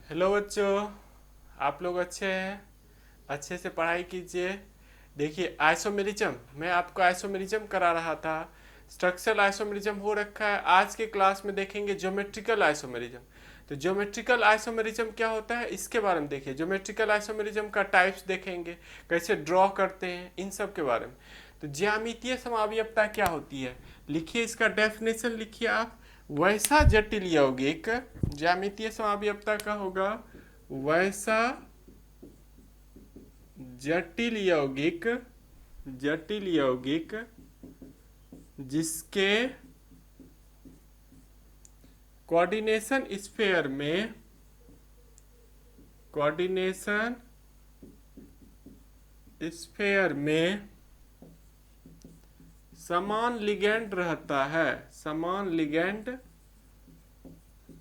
Hello बच्चों। आप लोग अच्छे हैं? अच्छे से पढ़ाई कीजिए। देखिए आइसोमेरिज्म, मैं आपको आइसोमेरिज्म करा रहा था। स्ट्रक्चरल आइसोमेरिज्म हो रखा है। आज के क्लास में देखेंगे ज्योमेट्रिकल आइसोमेरिज्म। तो ज्योमेट्रिकल आइसोमेरिज्म क्या होता है इसके बारे में देखिए। ज्योमेट्रिकल आइसोमेरिज्म का टाइप्स देखेंगे, कैसे ड्रॉ करते हैं, इन सब के बारे में। तो ज्यामितीय समावयवता क्या होती है, लिखिए इसका डेफिनेशन लिखिए आप। वैसा जटिल यौगिक, ज्यामितीय समावयवता का होगा वैसा जटिल यौगिक, जटिल यौगिक जिसके कोऑर्डिनेशन स्फीयर में, कोऑर्डिनेशन स्फीयर में समान लिगेंड रहता है, समान लिगेंड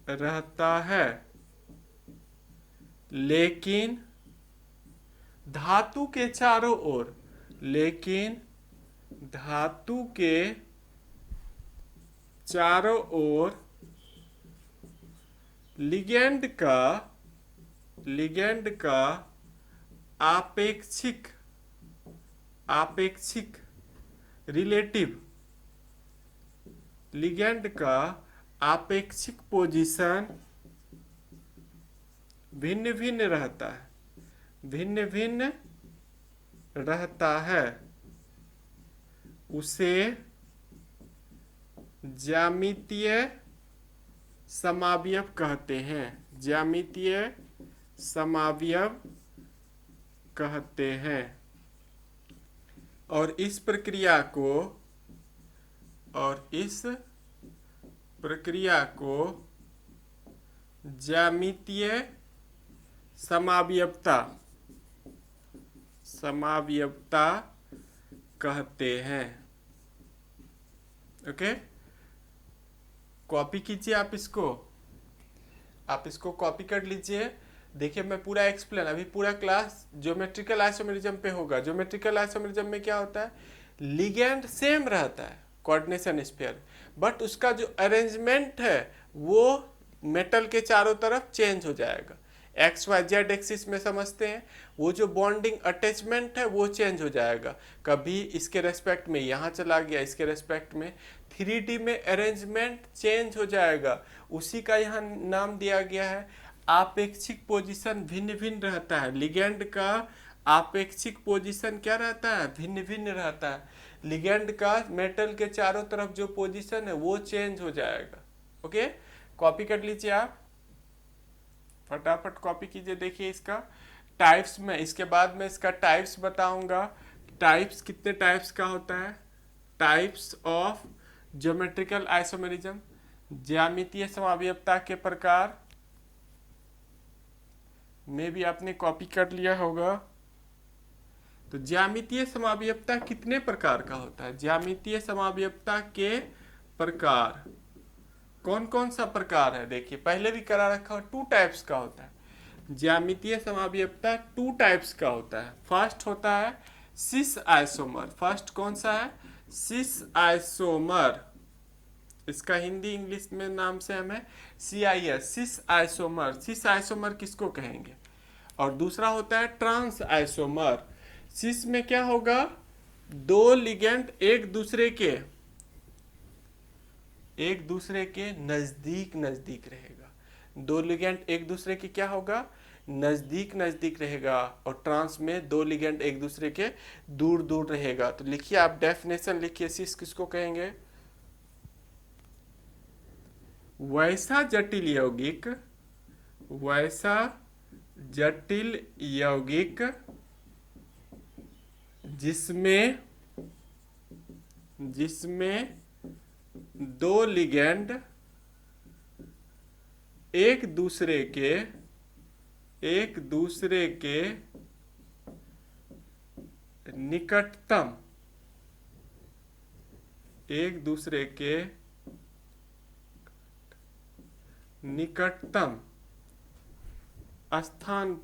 रहता है, लेकिन धातु के चारों ओर, लेकिन धातु के चारों ओर लिगेंड का, लिगेंड का आपेक्षिक, आपेक्षिक रिलेटिव, लिगेंड का आपेक्षिक पोजीशन भिन्न भिन्न रहता है, भिन्न भिन्न रहता है, उसे ज्यामितीय समावयव कहते हैं, ज्यामितीय समावयव कहते हैं। और इस प्रक्रिया को, और इस प्रक्रिया को ज्यामितीय समावयवता, समावयवता कहते हैं। ओके, कॉपी कीजिए आप इसको, आप इसको कॉपी कर लीजिए। देखिए मैं पूरा एक्सप्लेन, अभी पूरा क्लास ज्योमेट्रिकल आइसोमेरिज्म पे होगा। ज्योमेट्रिकल आइसोमेरिज्म में क्या होता है, लिगेंड सेम रहता है कोऑर्डिनेशन स्फीयर, बट उसका जो अरेंजमेंट है वो मेटल के चारों तरफ चेंज हो जाएगा। एक्स वाई जेड एक्सिस में समझते हैं, वो जो बॉन्डिंग अटैचमेंट है वो चेंज हो जाएगा। कभी इसके रेस्पेक्ट में यहाँ चला गया, इसके रेस्पेक्ट में 3D में अरेंजमेंट चेंज हो जाएगा। उसी का यहाँ नाम दिया गया है आपेक्षिक पोजीशन भिन्न भिन्न रहता है। लिगेंड का आपेक्षिक पोजीशन क्या रहता है, भिन्न भिन्न रहता है। लिगेंड का मेटल के चारों तरफ जो पोजीशन है वो चेंज हो जाएगा। ओके, कॉपी कर लीजिए आप, फटाफट कॉपी कीजिए। देखिए इसका टाइप्स में, इसके बाद में इसका टाइप्स बताऊंगा। टाइप्स कितने टाइप्स का होता है, टाइप्स ऑफ ज्योमेट्रिकल आइसोमेरिज्म, ज्यामितीय समावयवता के प्रकार में भी आपने कॉपी कर लिया होगा। तो ज्यामितीय समावयवता कितने प्रकार का होता है, ज्यामितीय समावयवता के प्रकार कौन कौन सा प्रकार है, देखिए पहले भी करा रखा, 2 टाइप्स का होता है। ज्यामितीय समावयवता 2 टाइप्स का होता है। फर्स्ट होता है सिस आइसोमर। फर्स्ट कौन सा है, सिस आइसोमर। इसका हिंदी इंग्लिश में नाम से हमें CIS, cis isomer. Cis isomer किसको कहेंगे। और दूसरा होता है ट्रांस आइसोमर। सिस में क्या होगा, 2 लिगेंड एक दूसरे के नजदीक नजदीक रहेगा। 2 लिगेंड एक दूसरे के क्या होगा, नजदीक नजदीक रहेगा। और ट्रांस में 2 लिगेंड एक दूसरे के दूर दूर रहेगा। तो लिखिए आप डेफिनेशन लिखिए, सिस किसको कहेंगे, वैसा जटिल यौगिक, वैसा जटिल यौगिक जिसमें, जिसमें 2 लिगेंड एक दूसरे के, एक दूसरे के निकटतम, एक दूसरे के निकटतम स्थान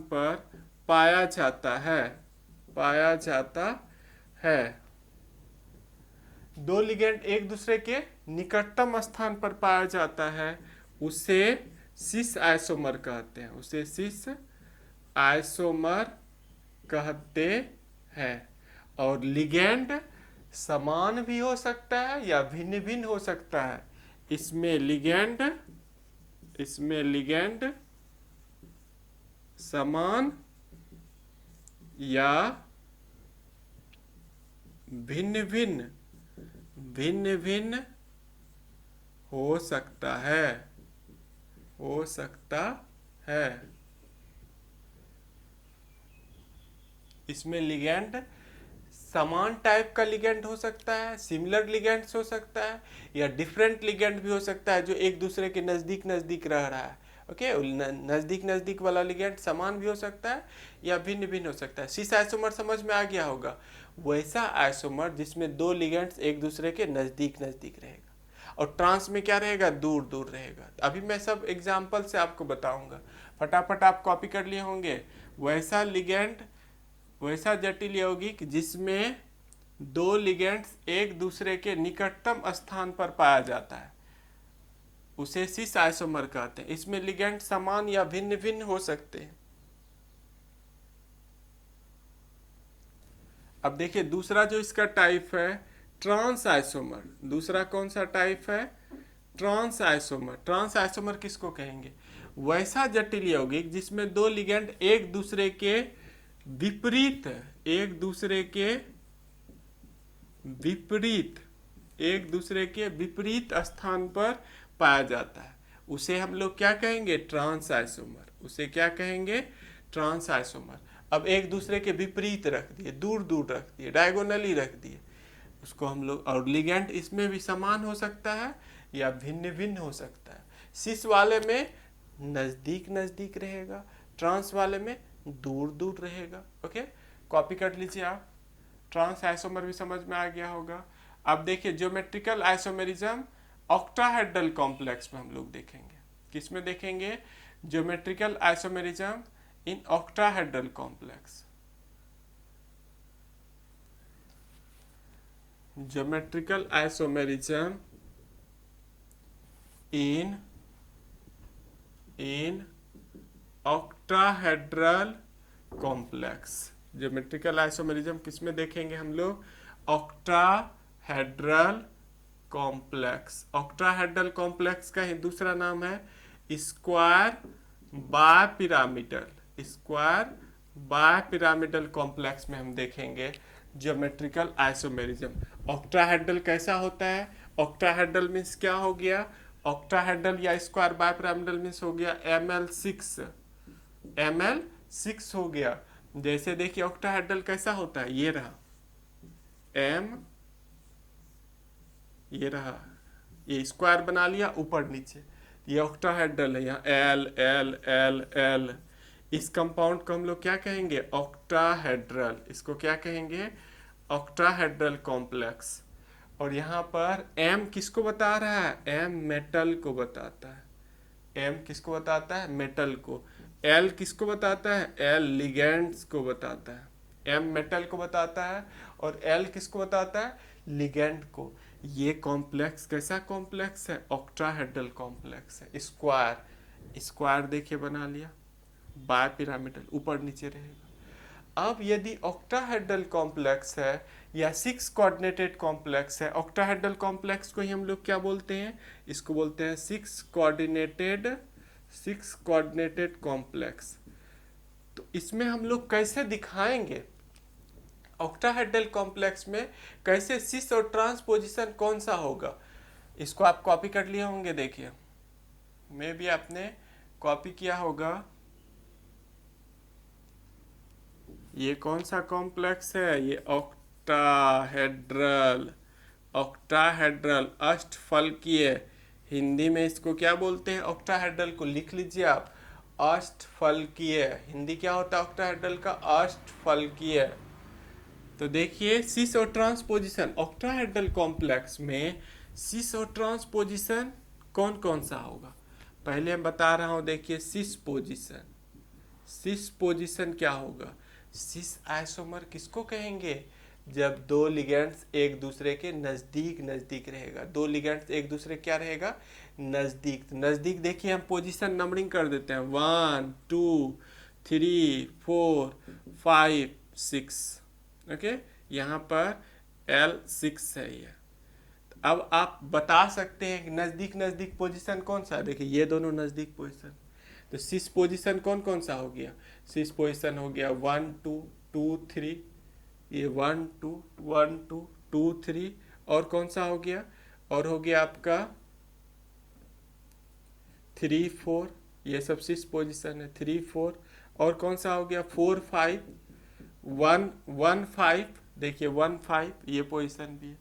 पर पाया जाता है, पाया जाता है। 2 लिगेंड एक दूसरे के निकटतम स्थान पर पाया जाता है, उसे सिस आइसोमर कहते हैं, उसे सिस आइसोमर कहते हैं। और लिगेंड समान भी हो सकता है या भिन्न भिन्न हो सकता है। इसमें लिगेंड समान या भिन्न भिन्न हो सकता है। इसमें लिगेंड समान टाइप का लिगेंड हो सकता है, सिमिलर लिगेंड्स हो सकता है, या डिफरेंट लिगेंड भी हो सकता है जो एक दूसरे के नज़दीक नज़दीक रह रहा है। ओके, नज़दीक नज़दीक वाला लिगेंड समान भी हो सकता है या भिन्न भिन्न हो सकता है। सिस आइसोमर समझ में आ गया होगा, वैसा आइसोमर जिसमें दो लिगेंड्स एक दूसरे के नज़दीक नज़दीक रहेगा, और ट्रांस में क्या रहेगा, दूर दूर रहेगा। अभी मैं सब एग्जाम्पल से आपको बताऊंगा, फटाफट आप कॉपी कर लिए होंगे। वैसा लिगेंड, वैसा जटिल यौगिक जिसमें दो लिगेंड्स एक दूसरे के निकटतम स्थान पर पाया जाता है, उसे सिस आइसोमर कहते हैं। इसमें लिगेंड समान या भिन्न भिन्न हो सकते हैं। अब देखिए दूसरा जो इसका टाइप है, ट्रांस आइसोमर। दूसरा कौन सा टाइप है, ट्रांस आइसोमर। ट्रांस आइसोमर किसको कहेंगे, वैसा जटिल यौगिक जिसमें दो लिगेंड एक दूसरे के विपरीत स्थान पर पाया जाता है, उसे हम लोग क्या कहेंगे, ट्रांस आइसोमर। उसे क्या कहेंगे, ट्रांस आइसोमर। अब एक दूसरे के विपरीत रख दिए, दूर दूर रख दिए, डायगोनली रख दिए, उसको हम लोग। और लिगेंड इसमें भी समान हो सकता है या भिन्न भिन्न हो सकता है। सिस वाले में नज़दीक नज़दीक रहेगा, ट्रांस वाले में दूर दूर रहेगा। ओके, कॉपी कर लीजिए आप। ट्रांस आइसोमर भी समझ में आ गया होगा। अब देखिए ज्योमेट्रिकल आइसोमेरिज्म ऑक्टाहेड्रल कॉम्प्लेक्स में हम लोग देखेंगे। किसमें देखेंगे, geometrical isomerism in octahedral complex. Geometrical isomerism in octahedral complex. Geometrical isomerism किसमें देखेंगे हम लोग, ऑक्टाहेड्रल कॉम्प्लेक्स। ऑक्टाहेड्रल कॉम्प्लेक्स का ही दूसरा नाम है square bipyramidal. Square bipyramidal complex में हम देखेंगे ज्योमेट्रिकल आइसोमेरिज्म। ऑक्टाहेड्रल कैसा होता है, ऑक्टाहेड्रल मीन्स क्या हो गया, ऑक्टाहेड्रल या स्क्वायर बायपिरामिडल मीन्स हो गया ML6 हो गया। जैसे देखिए ऑक्टाहेड्रल कैसा होता है, ये रहा M, ये रहा, ये स्क्वायर बना लिया ऊपर नीचे, ये ऑक्टाहेड्रल है। यहाँ L L L L, इस कंपाउंड को हम लोग क्या कहेंगे, ऑक्टाहेड्रल। इसको क्या कहेंगे, ऑक्टाहेड्रल कॉम्प्लेक्स। और यहाँ पर M किसको बता रहा है, M मेटल को बताता है। M किसको बताता है, मेटल को। L किसको बताता है, L लिगेंड्स को बताता है। M मेटल को बताता है और L किसको बताता है, लिगेंड को। ये कॉम्प्लेक्स कैसा कॉम्प्लेक्स है, ऑक्टाहेड्रल कॉम्प्लेक्स है। स्क्वायर देखिए बना लिया, बायपिरामिडल ऊपर नीचे रहेगा। अब यदि ऑक्टाहेड्रल कॉम्प्लेक्स है या 6 कोऑर्डिनेटेड कॉम्प्लेक्स है, ऑक्टाहेड्रल कॉम्प्लेक्स को ही हम लोग क्या बोलते हैं, इसको बोलते हैं 6 कोऑर्डिनेटेड कॉम्प्लेक्स। तो इसमें हम लोग कैसे दिखाएंगे, ऑक्टाहेड्रल कॉम्प्लेक्स में कैसे सिस और ट्रांस पोजीशन कौन सा होगा, इसको आप कॉपी कर लिए होंगे। देखिए मैं भी आपने कॉपी किया होगा। ये कौन सा कॉम्प्लेक्स है, ये ऑक्टाहेड्रल अष्टफलकीय। हिंदी में इसको क्या बोलते हैं, ऑक्टाहेड्रल को लिख लीजिए आप, अष्टफलकीय। हिंदी क्या होता है ऑक्टाहेड्रल का, अष्टफलकीय। तो देखिए सिस और ट्रांस पोजीशन, ऑक्टाहेड्रल कॉम्प्लेक्स में सिस और ट्रांस पोजीशन कौन कौन सा होगा, पहले मैं बता रहा हूं। देखिए सिस पोजीशन क्या होगा, सिस आइसोमर किसको कहेंगे, जब दो लिगेंड्स एक दूसरे के नज़दीक नज़दीक रहेगा। दो लिगेंड्स एक दूसरे क्या रहेगा, नज़दीक। तो नज़दीक देखिए हम पोजीशन नंबरिंग कर देते हैं 1 2 3 4 5 6। ओके, यहाँ पर L6 है ये। अब आप बता सकते हैं कि नज़दीक नज़दीक पोजीशन कौन सा है। देखिए ये दोनों नज़दीक पोजीशन, तो सिस पोजीशन कौन कौन सा हो गया। सिस पोजीशन हो गया 1 2 2 3, ये 1 2 1 2 2 3, और कौन सा हो गया, और हो गया आपका 3 4, ये सब सिस पोजीशन है 3 4, और कौन सा हो गया 4 5 1 1 5, देखिए 1 5 ये पोजीशन भी है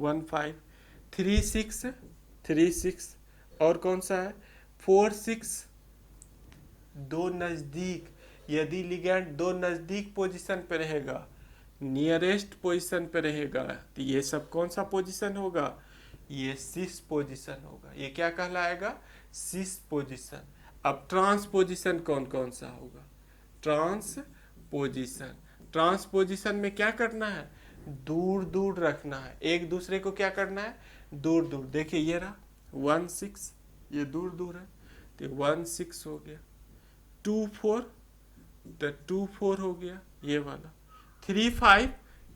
1 5 3 6 3 6, और कौन सा है 4 6। दो नज़दीक, यदि लिगैंड दो नज़दीक पोजीशन पे रहेगा, नियरेस्ट पोजीशन पे रहेगा, तो ये सब कौन सा पोजीशन होगा, ये सिस पोजीशन होगा। ये क्या कहलाएगा, सिस पोजीशन। अब ट्रांस पोजीशन कौन कौन सा होगा, ट्रांस पोजीशन। ट्रांस पोजीशन में क्या करना है, दूर दूर रखना है, एक दूसरे को क्या करना है, दूर दूर। देखिए ये रहा 1 6, ये दूर दूर है तो 1 6 हो गया। 2 4 तो 2 4 हो गया ये वाला। 3 5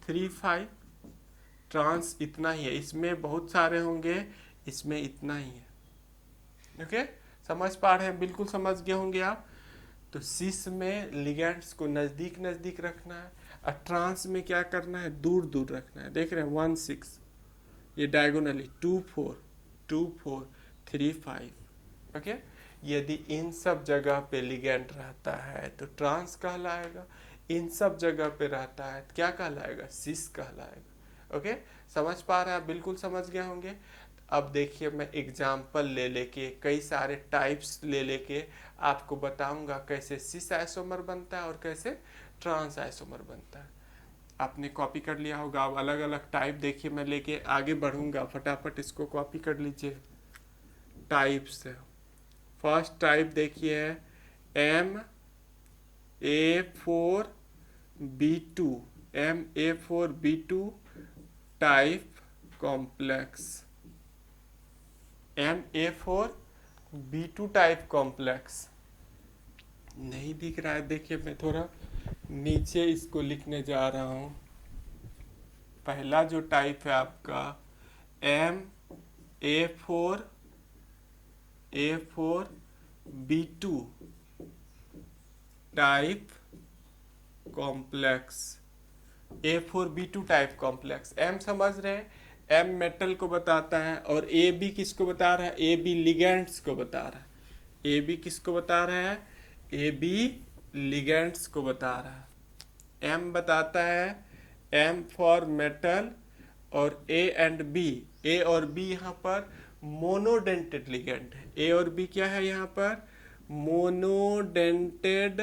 3 5, ट्रांस इतना ही है, इसमें बहुत सारे होंगे, इसमें इतना ही है। ओके, समझ पा रहे हैं, बिल्कुल समझ गए होंगे आप। तो सिस में लिगेंड्स को नज़दीक नज़दीक रखना है, और ट्रांस में क्या करना है, दूर दूर रखना है। देख रहे हैं 1 6, ये डायगोनली 2 4 2 4 3 5। ओके, यदि इन सब जगह पे लिगेंड रहता है तो ट्रांस कहलाएगा, इन सब जगह पे रहता है तो क्या कहलाएगा, सिस कहलाएगा। ओके, समझ पा रहे हैं आप, बिल्कुल समझ गए होंगे। अब देखिए मैं एग्जाम्पल ले लेके, कई सारे टाइप्स ले लेके आपको बताऊंगा कैसे सिस आइसोमर बनता है और कैसे ट्रांस आइसोमर बनता है। आपने कॉपी कर लिया होगा, अब अलग अलग टाइप देखिए मैं लेके आगे बढ़ूंगा, फटाफट इसको कॉपी कर लीजिए। टाइप्स, फर्स्ट टाइप देखिए है MA4B2, MA4B2 type complex, MA4B2 type complex. नहीं दिख रहा है, देखिए मैं थोड़ा नीचे इसको लिखने जा रहा हूँ। पहला जो टाइप है आपका MA4B2 type complex, A4B2 type complex. M समझ रहे हैं, M मेटल को बताता है, और AB किसको बता रहा है, AB लिगेंड्स को बता रहा है। AB किसको बता रहा है, AB लिगेंड्स को बता रहा है। M बताता है M फॉर मेटल, और A एंड B, A और B यहाँ पर मोनोडेंटेड लिगेंड है। A और B क्या है यहाँ पर, मोनोडेंटेड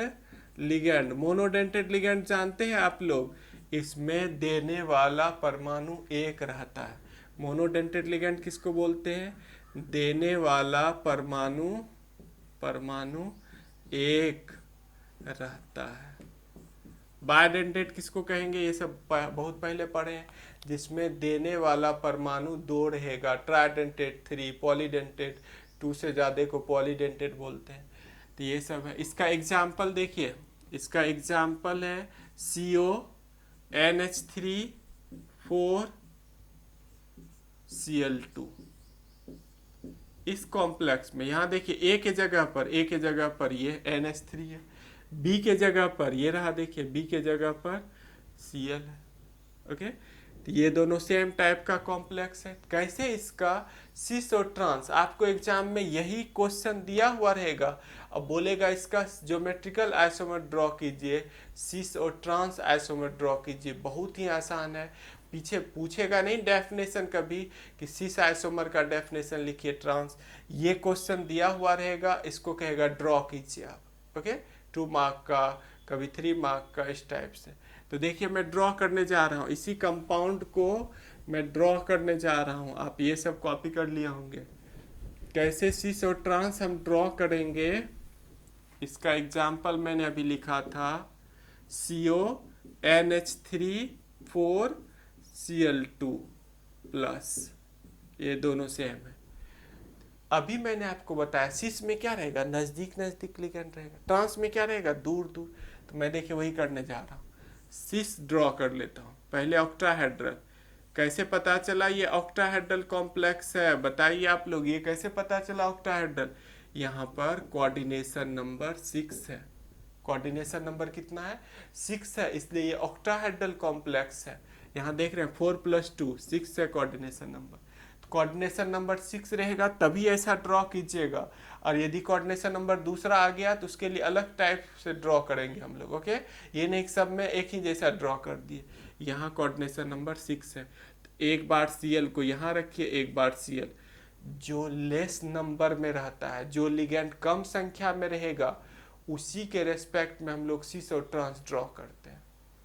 लिगेंड। मोनोडेंटेड लिगेंड जानते हैं आप लोग, इसमें देने वाला परमाणु एक रहता है। मोनोडेंटेड लिगेंड किसको बोलते हैं, देने वाला परमाणु एक रहता है। बायडेंटेड किसको कहेंगे, ये सब बहुत पहले पढ़े हैं, जिसमें देने वाला परमाणु दो रहेगा। ट्राइडेंटेड 3, पॉलीडेंटेड 2 से ज़्यादा को पॉलीडेंटेड बोलते हैं। तो ये सब है। इसका एग्जाम्पल देखिए, इसका एग्जाम्पल है CONH3 4Cl2। इस कॉम्प्लेक्स में यहाँ देखिए A के जगह पर ये NH3 है, B के जगह पर ये रहा, देखिए B के जगह पर Cl है। ओके, तो ये दोनों सेम टाइप का कॉम्प्लेक्स है। कैसे इसका सिस और ट्रांस, आपको एग्जाम में यही क्वेश्चन दिया हुआ रहेगा। अब बोलेगा इसका ज्योमेट्रिकल आइसोमर ड्रॉ कीजिए, सिस और ट्रांस आइसोमर ड्रॉ कीजिए। बहुत ही आसान है, पीछे पूछेगा नहीं डेफिनेशन कभी कि सिस आइसोमर का डेफिनेशन लिखिए, ट्रांस। ये क्वेश्चन दिया हुआ रहेगा, इसको कहेगा ड्रॉ कीजिए आप। ओके, 2 मार्क का, कभी 3 मार्क का, इस टाइप से। तो देखिए मैं ड्रॉ करने जा रहा हूँ, इसी कंपाउंड को मैं ड्रॉ करने जा रहा हूँ। आप ये सब कॉपी कर लिए होंगे, कैसे सिस और ट्रांस हम ड्रॉ करेंगे। इसका एग्जाम्पल मैंने अभी लिखा था, CONH3 4Cl2 प्लस, ये दोनों सेम है। अभी मैंने आपको बताया सिस में क्या रहेगा, नजदीक नजदीक लिगेंड रहेगा, ट्रांस में क्या रहेगा, दूर दूर। तो मैं देखिए वही करने जा रहा हूँ, सिस ड्रॉ कर लेता हूँ। पहले ऑक्टाहेड्रल, कैसे पता चला ये ऑक्टाहेड्रल कॉम्प्लेक्स है, बताइए आप लोग, ये कैसे पता चला ऑक्टाहेड्रल? यहाँ पर कोऑर्डिनेशन नंबर 6 है। कोऑर्डिनेशन नंबर कितना है, 6 है, इसलिए ये ऑक्टाहेड्रल कॉम्प्लेक्स है। यहाँ देख रहे हैं 4 + 2 6 है कोऑर्डिनेशन नंबर। कोऑर्डिनेशन नंबर 6 रहेगा तभी ऐसा ड्रॉ कीजिएगा, और यदि कोऑर्डिनेशन नंबर दूसरा आ गया तो उसके लिए अलग टाइप से ड्रॉ करेंगे हम लोग। ओके, ये नहीं सब में एक ही जैसा ड्रॉ कर दिए। यहाँ कोऑर्डिनेशन नंबर 6 है, तो एक बार Cl को यहाँ रखिए, एक बार Cl। जो लेस नंबर में रहता है, जो लिगेंड कम संख्या में रहेगा, उसी के रेस्पेक्ट में हम लोग सिस और ट्रांस ड्रॉ करते हैं।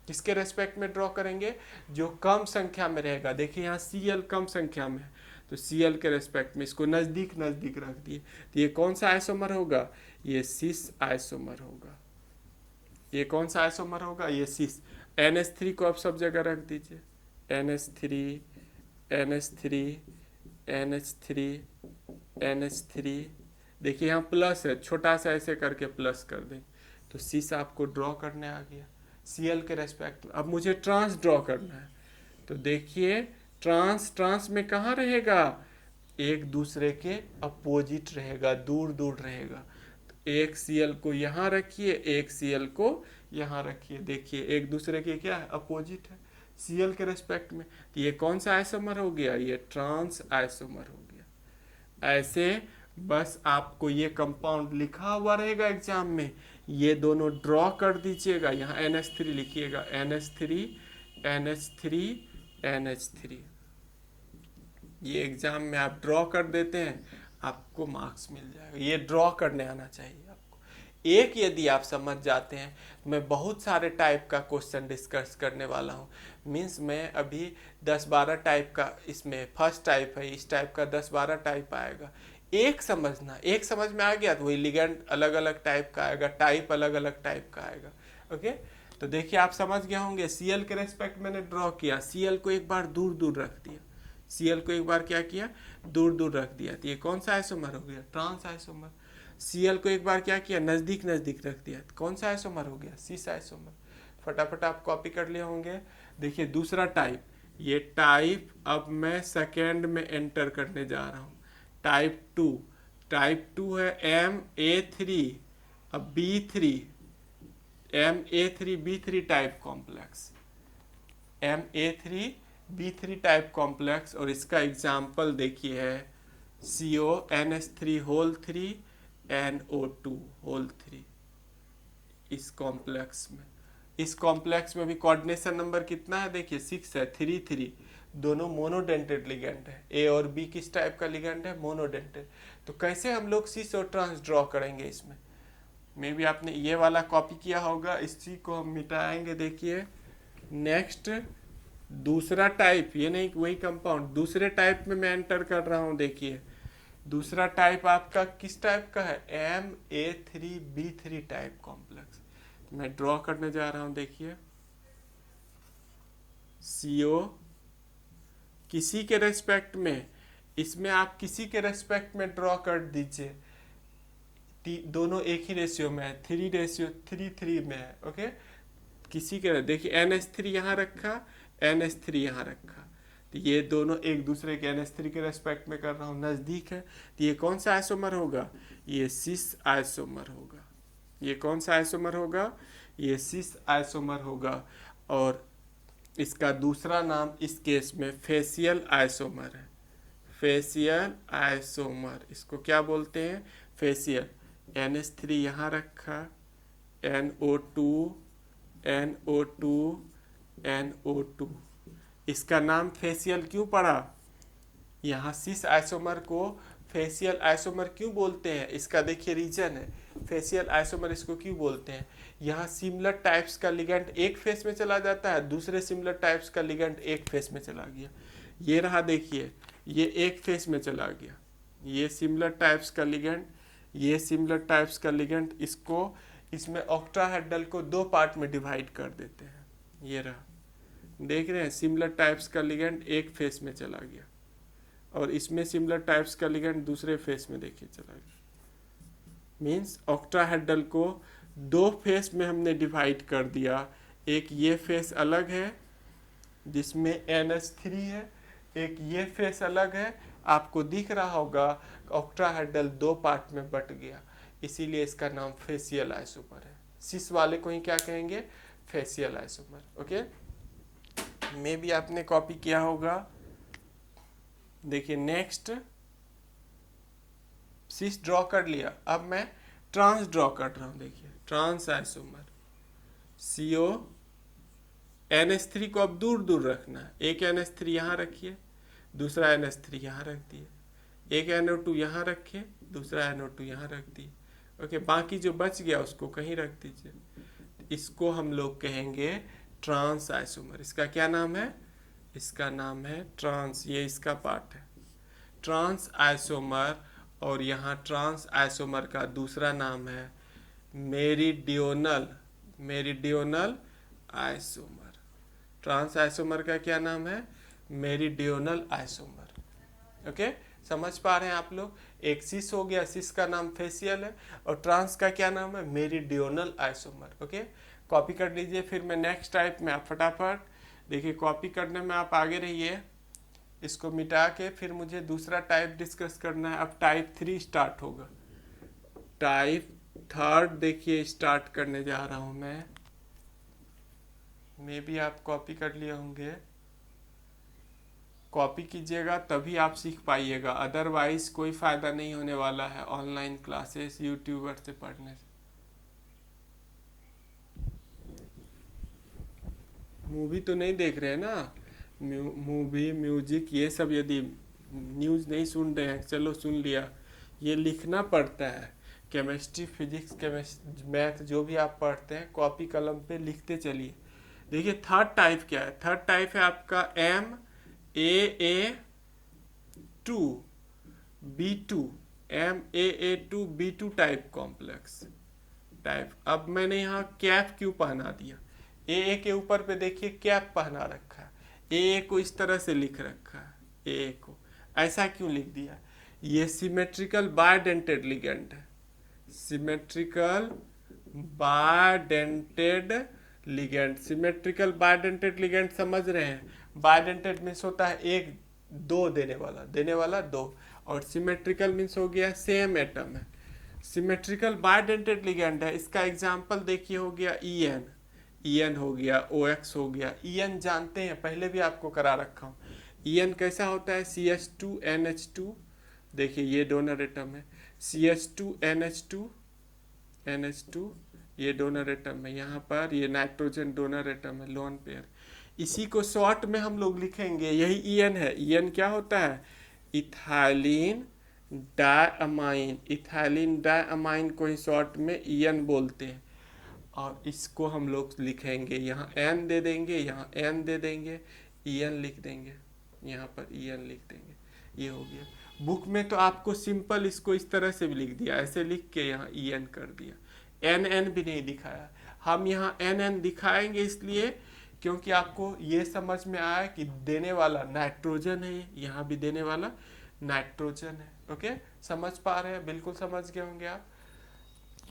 किसके रेस्पेक्ट में ड्रॉ करेंगे, जो कम संख्या में रहेगा। देखिए यहाँ Cl कम संख्या में है, तो Cl के रेस्पेक्ट में इसको नजदीक नजदीक रख दिए, तो ये कौन सा आइसोमर होगा, ये सिस आइसोमर होगा। ये कौन सा आइसोमर होगा, ये सिस। NH3 को आप सब जगह रख दीजिए, NH3 NH3 NH3 NH3। देखिए यहाँ प्लस है, छोटा सा ऐसे करके प्लस कर दें, तो सिस आपको ड्रॉ करने आ गया Cl के रेस्पेक्ट में। अब मुझे ट्रांस ड्रॉ करना है, तो देखिए ट्रांस में कहाँ रहेगा, एक दूसरे के अपोजिट रहेगा, दूर दूर रहेगा। तो एक Cl को यहाँ रखिए, एक Cl को यहाँ रखिए, देखिए एक दूसरे के क्या है, अपोजिट है Cl के रेस्पेक्ट में। तो ये कौन सा आइसोमर हो गया, ये ट्रांस आइसोमर हो गया। ऐसे बस आपको ये कंपाउंड लिखा हुआ रहेगा एग्जाम में, ये दोनों ड्रॉ कर दीजिएगा। यहाँ NH3 लिखिएगा, NH3 NH3 NH3। ये एग्जाम में आप ड्रॉ कर देते हैं, आपको मार्क्स मिल जाएगा। ये ड्रॉ करने आना चाहिए आपको। एक यदि आप समझ जाते हैं, मैं बहुत सारे टाइप का क्वेश्चन डिस्कस करने वाला हूँ। मीन्स मैं अभी 10-12 टाइप का, इसमें फर्स्ट टाइप है, इस टाइप का 10-12 टाइप आएगा। एक समझना, एक समझ में आ गया तो वही लिगेंड अलग अलग टाइप का आएगा, टाइप अलग अलग टाइप का आएगा। ओके, तो देखिए आप समझ गए होंगे। Cl के रेस्पेक्ट मैंने ड्रॉ किया, Cl को एक बार दूर दूर रख दिया, Cl को एक बार क्या किया, दूर दूर रख दिया, तो ये कौन सा आइसोमर हो गया, ट्रांस आइसोमर। Cl को एक बार क्या किया, नजदीक नजदीक रख दिया, तो कौन सा आइसोमर हो गया, सिस आइसोमर। फटाफट आप कॉपी कर लिए होंगे। देखिए दूसरा टाइप, ये टाइप अब मैं सेकेंड में एंटर करने जा रहा हूँ। टाइप 2, टाइप 2 है Ma3, अब B3, Ma3B3 type complex, Ma3B3 type complex. और इसका एग्जाम्पल देखिए है CONH3 NO2 इस कॉम्प्लेक्स में। इस कॉम्प्लेक्स में भी कोऑर्डिनेशन नंबर कितना है, देखिए 6 है, 3 दोनों मोनोडेंटेड लिगेंड है। A और B किस टाइप का लिगेंड है, मोनोडेंटेड। तो कैसे हम लोग सिस और ट्रांस ड्रॉ करेंगे इसमें, मे भी आपने ये वाला कॉपी किया होगा, इसी को हम मिटाएंगे। देखिए नेक्स्ट दूसरा टाइप, ये नहीं वही कंपाउंड, दूसरे टाइप में मैं एंटर कर रहा हूँ। देखिए दूसरा टाइप आपका किस टाइप का है, Ma3B3 टाइप कॉम्प्लेक्स। मैं ड्रॉ करने जा रहा हूँ। देखिए CO किसी के रेस्पेक्ट में, इसमें आप किसी के रेस्पेक्ट में ड्रॉ कर दीजिए, दोनों एक ही रेशियो में है, 3:3 में है। ओके, किसी के, देखिए NH3 यहाँ रखा, NH3 यहाँ रखा, तो ये दोनों एक दूसरे के NH3 के रेस्पेक्ट में कर रहा हूँ, नज़दीक है। तो ये कौन सा आइसोमर होगा, ये सिस आइसोमर होगा। ये कौन सा आइसोमर होगा, ये सिस आइसोमर होगा। और इसका दूसरा नाम इस केस में फेसियल आइसोमर है, फेसियल आइसोमर। इसको क्या बोलते हैं, फेसियल। NH3 यहाँ रखा, NO2 NO2 NO2, इसका नाम फेसियल क्यों पड़ा, यहाँ सिस आइसोमर को फेसियल आइसोमर क्यों बोलते हैं, इसका देखिए रीजन है। फेसियल आइसोमर इसको क्यों बोलते हैं, यहाँ सिमिलर टाइप्स का लिगेंड एक फेस में चला जाता है, दूसरे सिमिलर टाइप्स का लिगेंड एक फेस में चला गया। ये रहा, देखिए ये एक फेस में चला गया, ये सिमिलर टाइप्स का लिगेंड, ये सिमिलर टाइप्स का लिगेंड। इसको, इसमें ऑक्टाहेड्रल को 2 पार्ट में डिवाइड कर देते हैं। ये रहा, देख रहे हैं सिमिलर टाइप्स का लिगेंड एक फेस में चला गया। और इसमें सिमिलर टाइप्स का लिगेंड दूसरे फेस में देखिए चला गया। मीन्स ऑक्टाहेड्रल को दो फेस में हमने डिवाइड कर दिया। एक ये फेस अलग है जिसमें NH3 है, एक ये फेस अलग है। आपको दिख रहा होगा ऑक्टाहेड्रल दो पार्ट में बट गया, इसीलिए इसका नाम फेसियल आइसोमर है। सिस वाले को ही क्या कहेंगे, फेसियल आइसोमर। ओके, मे भी आपने कॉपी किया होगा। देखिए नेक्स्ट, सिस ड्रॉ कर लिया, अब मैं ट्रांस ड्रॉ कर रहा हूं। देखिए ट्रांस आइसोमर CO NH3 को अब दूर दूर रखना है। एक NH3 यहाँ रखिए, दूसरा NH3 यहाँ रख दिए, एक NO2 यहाँ रखिए, दूसरा NO2 यहाँ रख दिए। ओके, बाकी जो बच गया उसको कहीं रख दीजिए। इसको हम लोग कहेंगे ट्रांस आइसोमर। इसका क्या नाम है, इसका नाम है ट्रांस, ये इसका पार्ट है ट्रांस आइसोमर। और यहाँ ट्रांस आइसोमर का दूसरा नाम है meridional, meridional isomer. Trans isomer का क्या नाम है, मेरिडियोनल आइसोमर। ओके, समझ पा रहे हैं आप लोग। एक सिस हो गया, सिस का नाम फेसियल है, और ट्रांस का क्या नाम है, मेरिडियोनल आइसोमर। ओके, कॉपी कर लीजिए। फिर मैं नेक्स्ट टाइप में आप फटाफट देखिए, कॉपी करने में आप आगे रहिए। इसको मिटा के फिर मुझे दूसरा टाइप डिस्कस करना है। अब टाइप 3 स्टार्ट होगा। टाइप 3 देखिए स्टार्ट करने जा रहा हूं मैं। मे भी आप कॉपी कर लिए होंगे, कॉपी कीजिएगा तभी आप सीख पाइएगा, अदरवाइज कोई फायदा नहीं होने वाला है ऑनलाइन क्लासेस यूट्यूबर से पढ़ने से। मूवी तो नहीं देख रहे हैं ना, मूवी म्यूजिक ये सब यदि न्यूज़ नहीं सुन रहे हैं, चलो सुन लिया, ये लिखना पड़ता है। केमिस्ट्री फिजिक्स मैथ जो भी आप पढ़ते हैं कॉपी कलम पे लिखते चलिए। देखिए थर्ड टाइप क्या है, थर्ड टाइप है आपका MAA2B2, MAA2B2 type complex type. अब मैंने यहाँ कैप क्यों पहना दिया, AA के ऊपर पे देखिए कैप पहना रखा है, AA को इस तरह से लिख रखा है, AA को ऐसा क्यों लिख दिया, ये सिमेट्रिकल बायडेंटेड लिगेंड है, सिमेट्रिकल बायडेंटेड लिगेंड। सिमेट्रिकल बायडेंटेड लिगेंड समझ रहे हैं, बायडेंटेड मीन्स होता है एक दो देने वाला दो, और सिमेट्रिकल मीन्स हो गया सेम एटम है। सिमेट्रिकल बायडेंटेड लिगेंड है, इसका एग्जांपल देखिए हो गया EN हो गया, OX हो गया। EN जानते हैं, पहले भी आपको करा रखा हूँ। EN कैसा होता है, CH2NH2, देखिए ये डोनर एटम है, CH2NH2 ये डोनर एटम है, यहाँ पर ये नाइट्रोजन डोनर एटम है, लोन पेयर। इसी को शॉर्ट में हम लोग लिखेंगे, यही EN है। EN क्या होता है, इथाइलिन डायअमाइन, इथाइलिन डायअमाइन को ही शॉर्ट में EN बोलते हैं। और इसको हम लोग लिखेंगे, यहाँ N दे देंगे, यहाँ N दे देंगे, EN लिख देंगे, यहाँ पर EN लिख देंगे, ये हो गया। बुक में तो आपको सिंपल इसको इस तरह से भी लिख दिया, ऐसे लिख के यहाँ EN कर दिया, NN भी नहीं दिखाया। हम यहाँ NN दिखाएंगे इसलिए क्योंकि आपको ये समझ में आया कि देने वाला नाइट्रोजन है, यहाँ भी देने वाला नाइट्रोजन है। ओके, समझ पा रहे हैं, बिल्कुल समझ गए होंगे आप।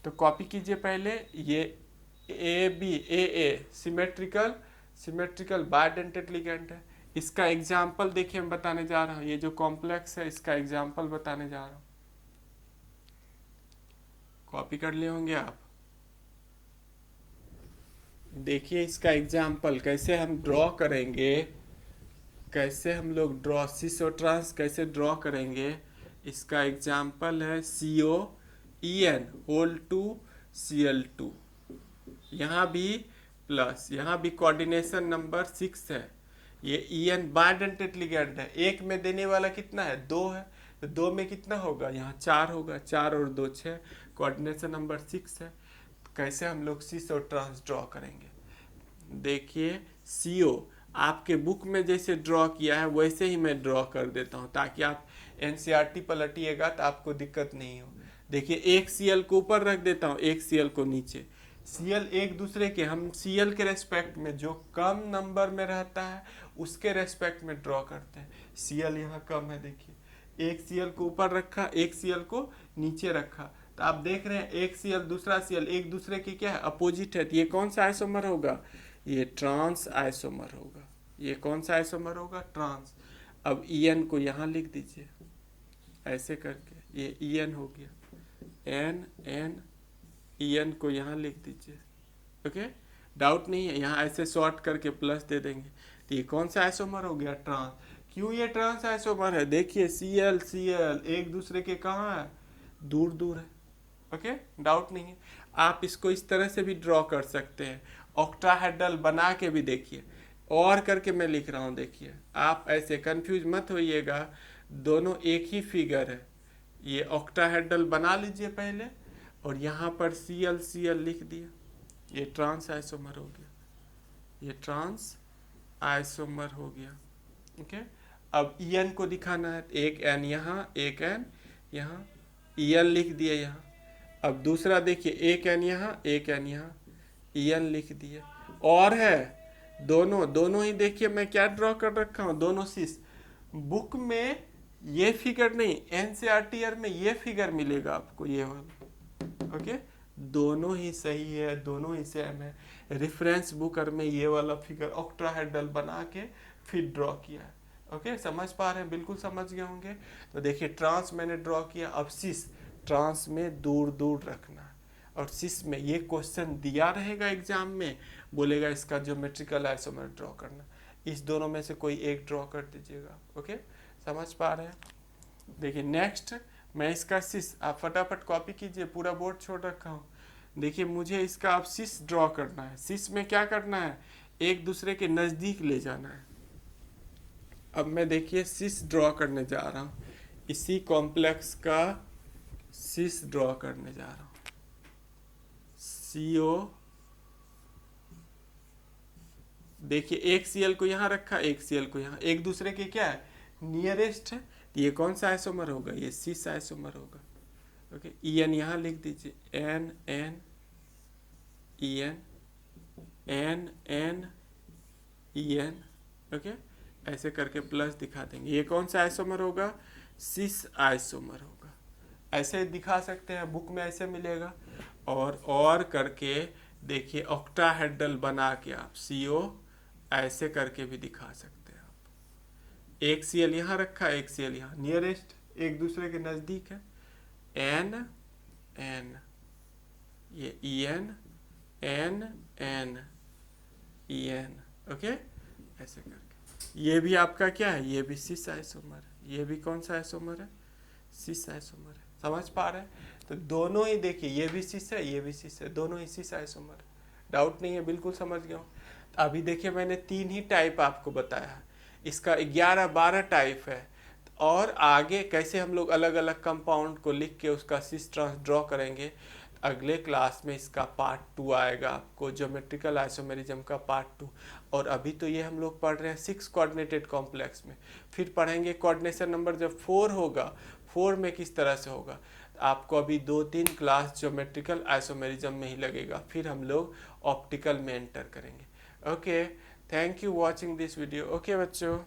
तो कॉपी कीजिए पहले, ये AA सिमेट्रिकल बायडेंटेड लिगेंड है। इसका एग्जाम्पल देखिए मैं बताने जा रहा हूँ, ये जो कॉम्प्लेक्स है इसका एग्जाम्पल बताने जा रहा हूँ। कॉपी कर लिए होंगे आप, देखिए इसका एग्जाम्पल कैसे हम ड्रॉ करेंगे, कैसे हम लोग ड्रॉ सिस और ट्रांस कैसे ड्रॉ करेंगे। इसका एग्जाम्पल है COEN होल 2 Cl2, यहाँ भी प्लस, यहाँ भी कोऑर्डिनेशन नंबर 6 है। ये EN बायडेंटेड लिगेंड है, एक में देने वाला कितना है, 2 है, तो 2 में कितना होगा, यहाँ 4 होगा, 4 और 2 6, कोऑर्डिनेशन नंबर 6 है। तो कैसे हम लोग सिस और ट्रांस ड्रॉ करेंगे, देखिए CO आपके बुक में जैसे ड्रॉ किया है वैसे ही मैं ड्रॉ कर देता हूँ, ताकि आप NCERT पलटिएगा तो आपको दिक्कत नहीं हो। देखिए एक Cl को ऊपर रख देता हूँ, एक Cl को नीचे, Cl एक दूसरे के, हम Cl के रेस्पेक्ट में जो कम नंबर में रहता है उसके रेस्पेक्ट में ड्रॉ करते हैं। Cl यहाँ कम है, देखिए एक Cl को ऊपर रखा, एक Cl को नीचे रखा, तो आप देख रहे हैं एक Cl दूसरा Cl एक दूसरे की क्या है, अपोजिट है। तो ये कौन सा आइसोमर होगा, ये ट्रांस आइसोमर होगा। ये कौन सा आइसोमर होगा, ट्रांस। अब En को यहाँ लिख दीजिए ऐसे करके, ये En हो गया, En En को यहाँ लिख दीजिए। ओके, डाउट नहीं है, यहाँ ऐसे शॉर्ट करके प्लस दे देंगे। तो ये कौन सा आइसोमर हो गया, ट्रांस। क्यों ये ट्रांस आइसोमर है, देखिए Cl Cl एक दूसरे के कहाँ है, दूर दूर है। ओके, डाउट नहीं है। आप इसको इस तरह से भी ड्रॉ कर सकते हैं, ऑक्टाहेड्रल बना के भी देखिए, और करके मैं लिख रहा हूँ, देखिए आप ऐसे कंफ्यूज मत होइएगा, दोनों एक ही फिगर है। ये ऑक्टाहेड्रल बना लीजिए पहले, और यहाँ पर Cl Cl लिख दिया, ये ट्रांस आइसोमर हो गया, ये ट्रांस आइसोमर हो गया। ओके, अब En को दिखाना है, एक N यहाँ, एक N यहाँ, En लिख दिए यहाँ। अब दूसरा देखिए, एक N यहाँ, एक N यहाँ, En लिख दिए। और है दोनों ही देखिए मैं क्या ड्रॉ कर रखा हूँ, दोनों सिस। बुक में ये फिगर नहीं, NCERT में ये फिगर मिलेगा आपको, ये वाला। ओके, दोनों ही सही है, दोनों ही सेम है। रेफरेंस बुकर में ये वाला फिगर ऑक्टाहेड्रल बना के फिर ड्रॉ किया है। ओके, समझ पा रहे हैं, बिल्कुल समझ गए होंगे। तो देखिए ट्रांस मैंने ड्रॉ किया, अब सिस, ट्रांस में दूर दूर रखना है, और सिस में ये क्वेश्चन दिया रहेगा एग्जाम में, बोलेगा इसका ज्योमेट्रिकल आइसोमर ड्रॉ करना, इस दोनों में से कोई एक ड्रॉ कर दीजिएगा। ओके, समझ पा रहे हैं। देखिए नेक्स्ट मैं इसका सिस, आप फटाफट कॉपी कीजिए, पूरा बोर्ड छोड़ रखा हूँ। देखिए मुझे इसका अब सिस ड्रॉ करना है। सिस में क्या करना है, एक दूसरे के नज़दीक ले जाना है। अब मैं देखिए सिस ड्रॉ करने जा रहा हूँ, इसी कॉम्प्लेक्स का सिस ड्रॉ करने जा रहा हूँ। CO, देखिए एक Cl को यहाँ रखा, एक Cl को यहाँ, एक दूसरे के क्या है, नियरेस्ट है। ये कौन सा आइसोमर होगा, ये सिस आइसोमर होगा। ओके, En यहाँ लिख दीजिए, N N En N N En। Okay, ऐसे करके प्लस दिखा देंगे। ये कौन सा आइसोमर होगा, सिस आइसोमर होगा। ऐसे दिखा सकते हैं, बुक में ऐसे मिलेगा। और करके देखिए ऑक्टाहेड्रल बना के आप CO ऐसे करके भी दिखा सकते हैं आप। एक Cl यहाँ रखा, एक Cl यहाँ, नियरेस्ट एक दूसरे के नज़दीक है, N N, ये En N N En। Okay, ऐसे करके ये भी आपका क्या है, ये भी सिस आइसोमर है। ये भी कौन सा आइसोमर है, सिस आइसोमर है। समझ पा रहे हैं। तो दोनों ही देखिए, ये भी सिस है, ये भी सिस है, दोनों ही सिस आइसोमर है। डाउट नहीं है, बिल्कुल समझ गया हूँ। अभी देखिए मैंने 3 ही टाइप आपको बताया, इसका 11-12 टाइप है। और आगे कैसे हम लोग अलग अलग कंपाउंड को लिख के उसका सिस ट्रांस ड्रॉ करेंगे, अगले क्लास में इसका पार्ट 2 आएगा आपको, ज्योमेट्रिकल आइसोमेरिज्म का पार्ट 2। और अभी तो ये हम लोग पढ़ रहे हैं 6 कोऑर्डिनेटेड कॉम्प्लेक्स में, फिर पढ़ेंगे कोऑर्डिनेशन नंबर जब 4 होगा, 4 में किस तरह से होगा। आपको अभी 2-3 क्लास ज्योमेट्रिकल आइसोमेरिज्म में ही लगेगा, फिर हम लोग ऑप्टिकल में एंटर करेंगे। Okay, thank you watching this video. Okay बच्चों।